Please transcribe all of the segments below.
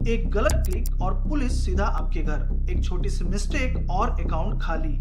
एक गलत क्लिक और पुलिस सीधा आपके घर, एक छोटी सी मिस्टेक और अकाउंट खाली,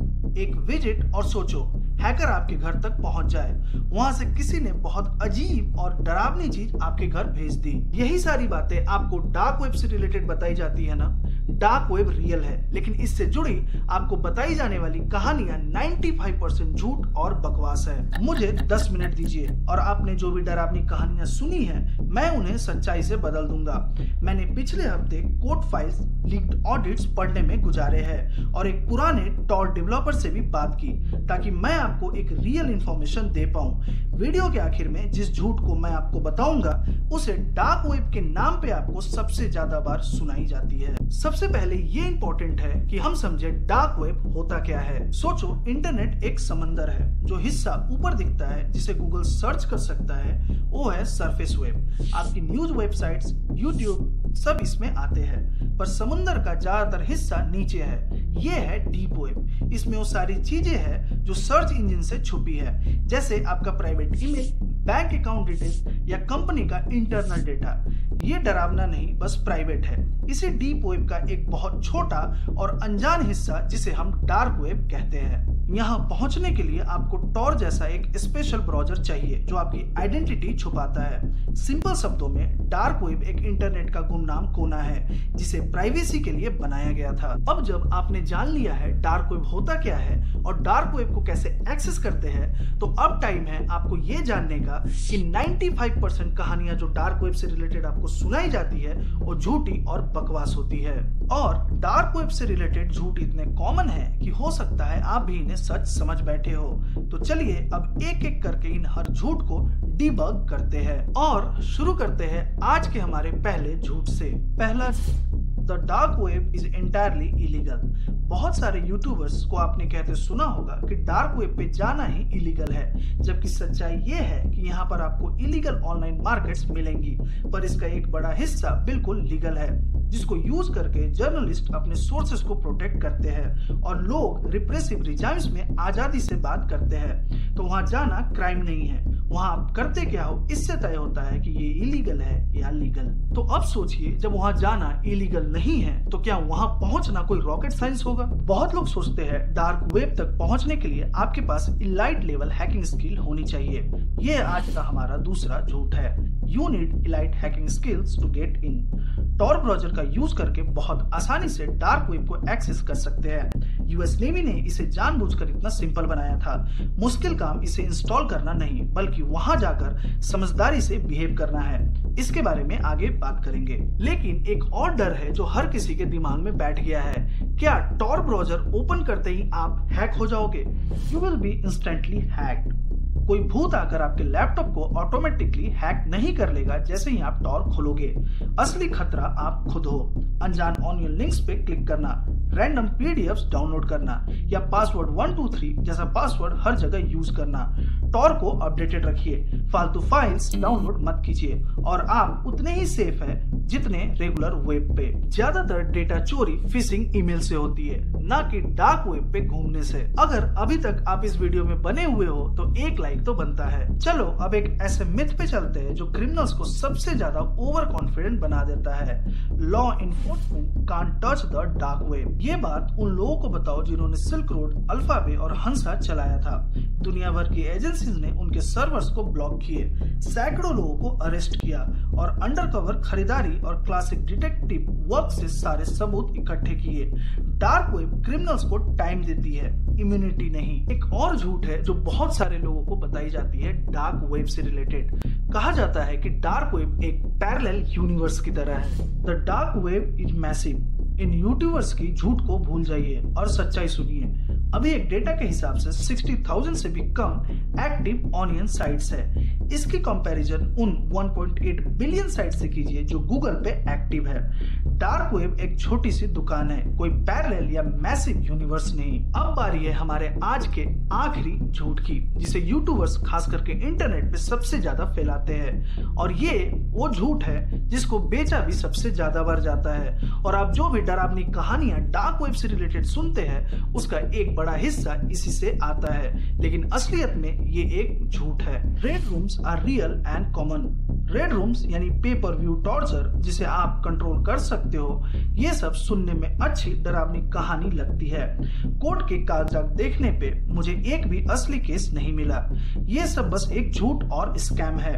एक विजिट और सोचो हैकर आपके घर तक पहुंच जाए। वहां से किसी ने बहुत अजीब और डरावनी चीज आपके घर भेज दी। यही सारी बातें आपको डार्क वेब से रिलेटेड बताई जाती है ना। डार्क वेब रियल है, लेकिन इससे जुड़ी आपको बताई जाने वाली कहानियां 95% झूठ और बकवास है। मुझे 10 मिनट दीजिए और आपने जो भी डरावनी कहानियां सुनी है मैं उन्हें सच्चाई से बदल दूंगा। मैंने पिछले हफ्ते कोर्ट फाइल्स, लीक्ड ऑडिट्स पढ़ने में गुजारे हैं और एक पुराने टॉर डेवलपर से भी बात की ताकि मैं आपको एक रियल इंफॉर्मेशन दे पाऊं। वीडियो के आखिर में जिस झूठ को मैं आपको बताऊंगा उसे डार्क वेब के नाम पे आपको सबसे ज्यादा बार सुनाई जाती है। सबसे पहले ये इंपॉर्टेंट है कि हम समझे डार्क वेब होता क्या है। सोचो इंटरनेट एक समंदर है। जो हिस्सा ऊपर दिखता है जिसे गूगल सर्च कर सकता है वो है सरफेस वेब। आपकी न्यूज वेबसाइट्स, यूट्यूब सब इसमें आते हैं, पर समुंदर का ज्यादातर हिस्सा नीचे है। ये है डीप वेब। इसमें वो सारी चीजें हैं जो सर्च इंजन से छुपी है, जैसे आपका private email, bank account details या कंपनी का इंटरनल डेटा। ये डरावना नहीं, बस प्राइवेट है। इसे डीप वेब का एक बहुत छोटा और अनजान हिस्सा जिसे हम डार्क वेब कहते हैं। यहाँ पहुंचने के लिए आपको टॉर जैसा एक स्पेशल ब्राउजर चाहिए जो आपकी आइडेंटिटी छुपाता है। सिंपल शब्दों में डार्क वेब एक इंटरनेट का गुमनाम कोना है जिसे प्राइवेसी के लिए बनाया गया था। अब जब आपने जान लिया है डार्क वेब होता क्या है और डार्क वेब को कैसे एक्सेस करते हैं, तो अब टाइम है आपको ये जानने का कि 95% कहानियां जो डार्क वेब से रिलेटेड आपको सुनाई जाती है वो झूठी और बकवास होती है। और डार्क वेब से रिलेटेड झूठ इतने कॉमन है कि हो सकता है आप भी इन्हें सच समझ बैठे हो। तो चलिए अब एक एक करके इन हर झूठ को डिबग करते हैं और शुरू करते हैं आज के हमारे पहले झूठ से। पहला, the dark web is entirely illegal. बहुत सारे यूट्यूबर्स को आपने कहते सुना होगा कि डार्क वेब पे जाना ही इलीगल है, जबकि सच्चाई ये है कि यहाँ पर आपको इलीगल ऑनलाइन मार्केट्स मिलेंगी, पर इसका एक बड़ा हिस्सा बिल्कुल लीगल है जिसको यूज करके जर्नलिस्ट अपने सोर्सेस को प्रोटेक्ट करते हैं और लोग रिप्रेसिव रिजाइम्स में आजादी से बात करते हैं। तो वहां जाना क्राइम नहीं है, वहां आप करते क्या हो इससे तय होता है कि ये इलीगल है या लीगल। तो अब सोचिए, जब वहां जाना इलीगल नहीं है तो क्या वहां पहुंचना कोई रॉकेट साइंस होगा? बहुत लोग सोचते हैं डार्क वेब तक पहुंचने के लिए आपके पास इलाइट लेवल हैकिंग स्किल होनी चाहिए। ये आज का हमारा दूसरा झूठ है। You need elite hacking skills to get in. Tor browser का यूज करके बहुत आसानी से डार्क वेब को एक्सेस कर सकते हैं। यूएस नेवी ने इसे जानबूझकर इतना सिंपल बनाया था। मुश्किल काम इसे इंस्टॉल करना नहीं, बल्कि वहां जाकर समझदारी से बिहेव करना है। इसके बारे में आगे बात करेंगे। लेकिन एक और डर है जो हर किसी के दिमाग में बैठ गया है। क्या टॉर ब्राउजर ओपन करते ही आप हैक हो जाओगे? You will be instantly hacked. कोई भूत आकर आपके लैपटॉप को ऑटोमेटिकली हैक नहीं कर लेगा जैसे ही आप टॉर खोलोगे। असली खतरा आप खुद हो। अनजान ऑनियन लिंक्स पे क्लिक करना, रैंडम पीडीएफ्स डाउनलोड करना या पासवर्ड 123 जैसा पासवर्ड हर जगह यूज करना। टॉर को अपडेटेड रखिए, फालतू फाइल्स डाउनलोड मत कीजिए और आप उतने ही सेफ है जितने रेगुलर वेब पे। ज्यादातर डेटा चोरी फिशिंग ईमेल से होती है, ना कि डार्क वेब पे घूमने से। अगर अभी तक आप इस वीडियो में बने हुए हो तो एक लाइक तो बनता है। चलो अब एक ऐसे मिथ पे चलते हैं जो क्रिमिनल्स को सबसे ज्यादा ओवर कॉन्फिडेंट बना देता है। Law enforcement can't touch the dark web. ये बात उन लोगों को बताओ जिन्होंने सिल्क रोड, अल्फाबे और हंसा चलाया था। दुनिया भर की एजेंसीज ने उनके सर्वर्स को ब्लॉक किए, सैकड़ों लोगों को अरेस्ट किया और अंडरकवर खरीदारी और क्लासिक डिटेक्टिव वर्क से सारे सबूत इकट्ठे किए। डार्क वेब क्रिमिनल्स को टाइम देती है, इम्यूनिटी नहीं। एक और झूठ है जो बहुत सारे लोगों को बताई जाती है डार्क वेब से रिलेटेड। कहा जाता है कि डार्क वेब एक पैरेलल यूनिवर्स की तरह है। The dark web is massive. In YouTubers की झूठ को भूल जाइए और सच्चाई सुनिए। अभी एक डेटा के हिसाब से 60,000 से भी कम एक्टिव ऑनियन साइट्स है। इसकी कंपैरिजन उन 1.8 बिलियन साइट से कीजिए जो गूगल पे एक्टिव है। डार्क वेब एक छोटी सी दुकान है, कोई पैरेलल या मैसिव यूनिवर्स नहीं। अब बारी है हमारे आज के आखिरी झूठ की, जिसे यूट्यूबर्स खास करके इंटरनेट पे सबसे ज्यादा फैलाते हैं। और ये वो झूठ है जिसको बेचा भी सबसे ज्यादा बार जाता है। और आप जो भी डरावनी कहानियां डार्क वेब से रिलेटेड सुनते हैं उसका एक बड़ा हिस्सा इसी से आता है, लेकिन असलियत में ये एक झूठ है। Red rooms are real and common. Red rooms यानी पे पर व्यू टॉर्चर, जिसे आप कंट्रोल कर सकते सकते हो, ये सब सुनने में अच्छी डरावनी कहानी लगती है। कोर्ट के कागजात देखने पे मुझे एक भी असली केस नहीं मिला। ये सब बस एक झूठ और स्कैम है।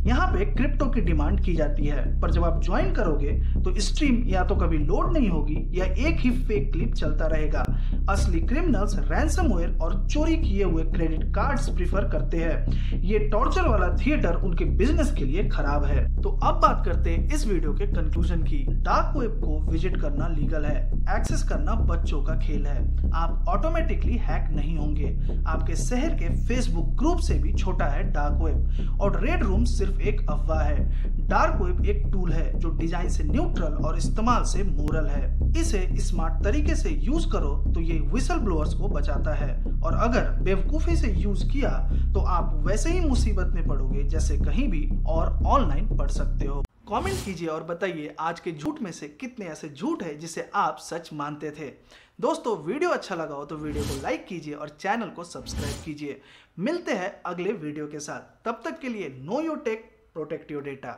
यहाँ पे क्रिप्टो की डिमांड की जाती है, पर जब आप ज्वाइन करोगे तो स्ट्रीम या तो कभी लोड नहीं होगी या एक ही फेक क्लिप चलता रहेगा। असली क्रिमिनल्स रैंसमवेयर और चोरी किए हुए क्रेडिट कार्ड्स प्रीफर करते हैं। ये टॉर्चर वाला थिएटर उनके बिजनेस के लिए खराब है। तो अब बात करते हैं इस वीडियो के कंक्लूजन की। डार्क वेब को विजिट करना लीगल है, एक्सेस करना बच्चों का खेल है। आप ऑटोमेटिकली हैक नहीं होंगे। आपके शहर के फेसबुक ग्रुप से भी छोटा है डार्क वेब, और रेड रूम सिर्फ एक अफवाह है। डार्क वेब एक टूल है जो डिजाइन से न्यूट्रल और इस्तेमाल से मोरल है। इसे स्मार्ट तरीके से यूज करो तो ये विसल ब्लोअर्स को बचाता है, और अगर बेवकूफी से यूज किया तो आप वैसे ही मुसीबत में पड़ोगे जैसे कहीं भी और ऑनलाइन पढ़ सकते हो। कमेंट कीजिए और बताइए आज के झूठ में से कितने ऐसे झूठ है जिसे आप सच मानते थे। दोस्तों, वीडियो अच्छा लगा हो तो वीडियो को लाइक कीजिए और चैनल को सब्सक्राइब कीजिए। मिलते हैं अगले वीडियो के साथ, तब तक के लिए know your tech, protect your data.